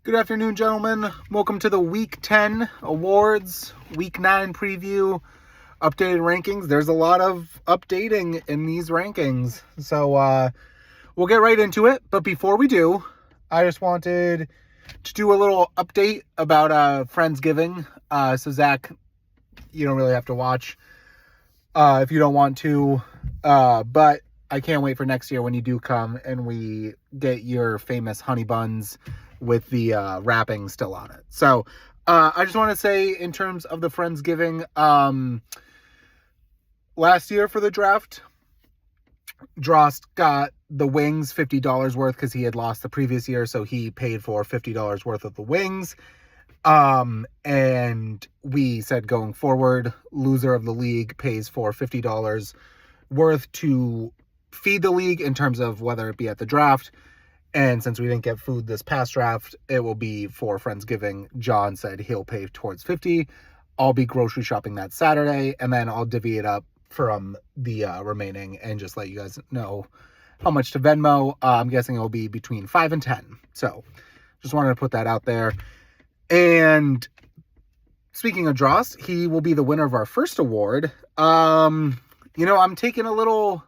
Good afternoon, gentlemen. Welcome to the Week 10 awards, Week 9 preview, updated rankings. There's a lot of updating in these rankings, so we'll get right into it. But before we do, I just wanted to do a little update about Friendsgiving. So Zach, you don't really have to watch if you don't want to, but I can't wait for next year when you do come and we get your famous honey buns with the wrapping still on it. So I just want to say, in terms of the Friendsgiving, last year for the draft, Drost got the wings $50 worth because he had lost the previous year, so he paid for $50 worth of the wings. And we said going forward, loser of the league pays for $50 worth to feed the league in terms of whether it be at the draft. And since we didn't get food this past draft, it will be for Friendsgiving. John said he'll pay towards 50. I'll be grocery shopping that Saturday, and then I'll divvy it up from the remaining and just let you guys know how much to Venmo. I'm guessing it'll be between 5 and 10. So just wanted to put that out there. And speaking of Drost, he will be the winner of our first award. I'm taking a little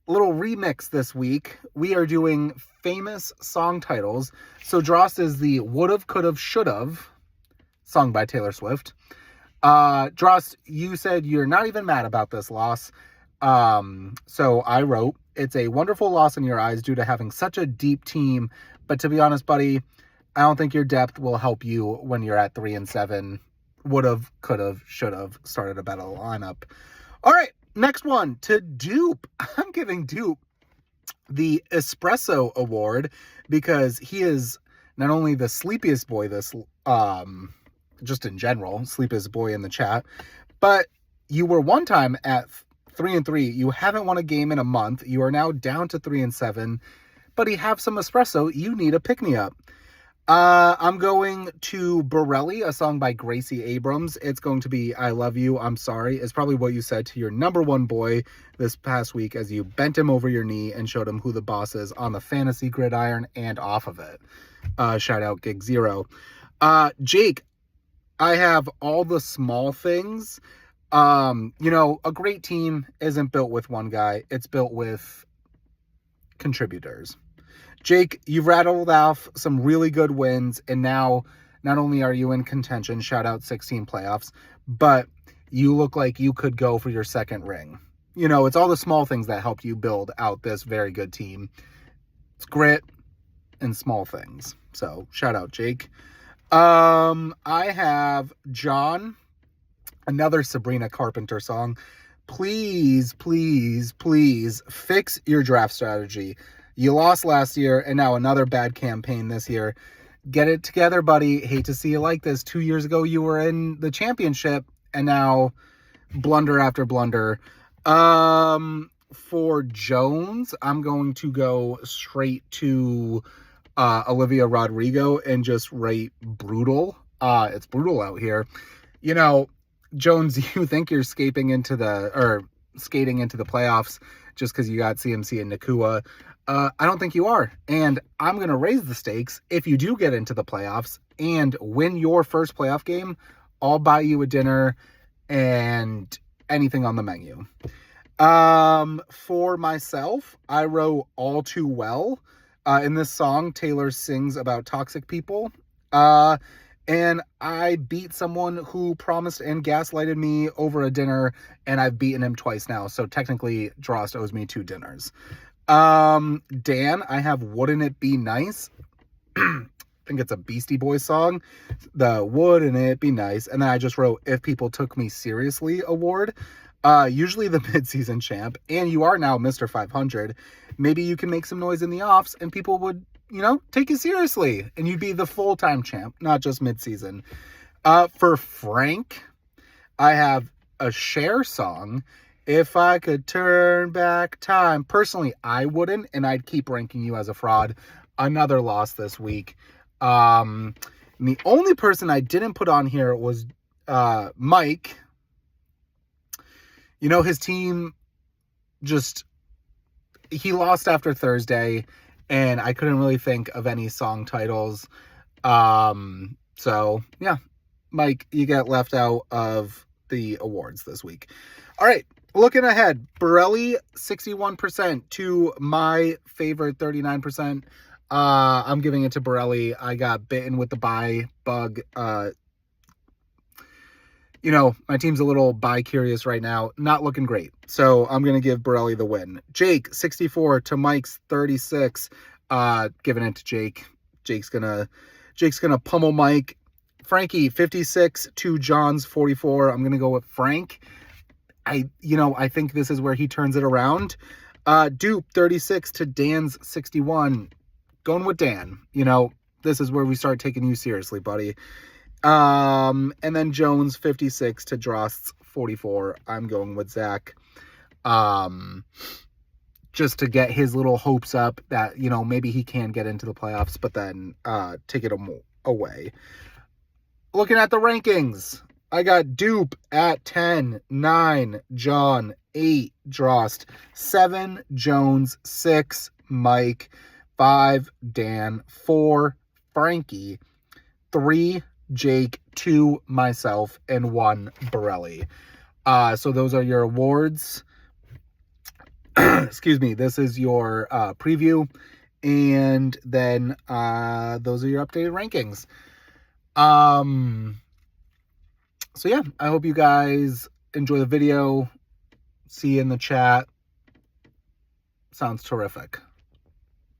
remix this week. We are doing famous song titles. So Drost is the Would've, Could've, Should've song by Taylor Swift. Drost, you said you're not even mad about this loss. So I wrote, it's a wonderful loss in your eyes due to having such a deep team. But to be honest, buddy, I don't think your depth will help you when you're at 3-7. Would've, could've, should've started a better lineup. All right. Next one, to Dupe. I'm giving Dupe the Espresso Award because he is not only the sleepiest boy just in general, sleepiest boy in the chat, but you were one time at 3-3. You haven't won a game in a month. You are now down to 3-7. Buddy, have some espresso. You need a pick-me-up. I'm going to Borelli, a song by Gracie Abrams. It's going to be I Love You, I'm Sorry. It's probably what you said to your number one boy this past week as you bent him over your knee and showed him who the boss is on the fantasy gridiron and off of it. Shout out Gig Zero. Jake, I have All the Small Things. A great team isn't built with one guy. It's built with contributors. Jake, you've rattled off some really good wins, and now not only are you in contention, shout out 16 playoffs, but you look like you could go for your second ring. It's all the small things that helped you build out this very good team. It's grit and small things. So shout out, Jake. I have John, another Sabrina Carpenter song. Please, please, please fix your draft strategy. You lost last year, and now another bad campaign this year. Get it together, buddy. Hate to see you like this. 2 years ago, you were in the championship, and now blunder after blunder. For Jones, I'm going to go straight to Olivia Rodrigo and just write brutal. It's brutal out here. Jones, you think you're skating into the playoffs just because you got CMC and Nakua. I don't think you are. And I'm going to raise the stakes. If you do get into the playoffs and win your first playoff game, I'll buy you a dinner and anything on the menu. For myself, I wrote All Too Well. In this song, Taylor sings about toxic people. And I beat someone who promised and gaslighted me over a dinner, and I've beaten him twice now. So technically, Drost owes me 2 dinners. Dan, I have Wouldn't It Be Nice? I think it's a Beastie Boys song. The Wouldn't It Be Nice? And then I just wrote If People Took Me Seriously award. Usually the midseason champ, and you are now Mr. 500. Maybe you can make some noise in the offs and people would, take you seriously, and you'd be the full-time champ, not just midseason. For Frank, I have a Cher song, If I Could Turn Back Time. Personally, I wouldn't, and I'd keep ranking you as a fraud. Another loss this week. And the only person I didn't put on here was Mike. His team he lost after Thursday, and I couldn't really think of any song titles So yeah, Mike, you get left out of the awards this week. All right, looking ahead, Borelli 61% to my favorite 39%. I'm giving it to Borelli. I got bitten with the buy bug. My team's a little buy curious right now. Not looking great. So I'm going to give Borelli the win. Jake, 64 to Mike's 36. Giving it to Jake. Jake's gonna pummel Mike. Frankie, 56 to John's 44. I'm going to go with Frank. I think this is where he turns it around. Dupe, 36 to Dan's 61. Going with Dan. This is where we start taking you seriously, buddy. And then Jones, 56 to Drost's 44. I'm going with Zach. Just to get his little hopes up that, maybe he can get into the playoffs, but then take it away. Looking at the rankings, I got Dupe at 10, 9, John, 8, Drost, 7, Jones, 6, Mike, 5, Dan, 4, Frankie, 3, Jake, 2, myself, and 1, Borelli. So those are your awards. Excuse me. This is your preview. And then those are your updated rankings. So yeah, I hope you guys enjoy the video. See you in the chat. Sounds terrific.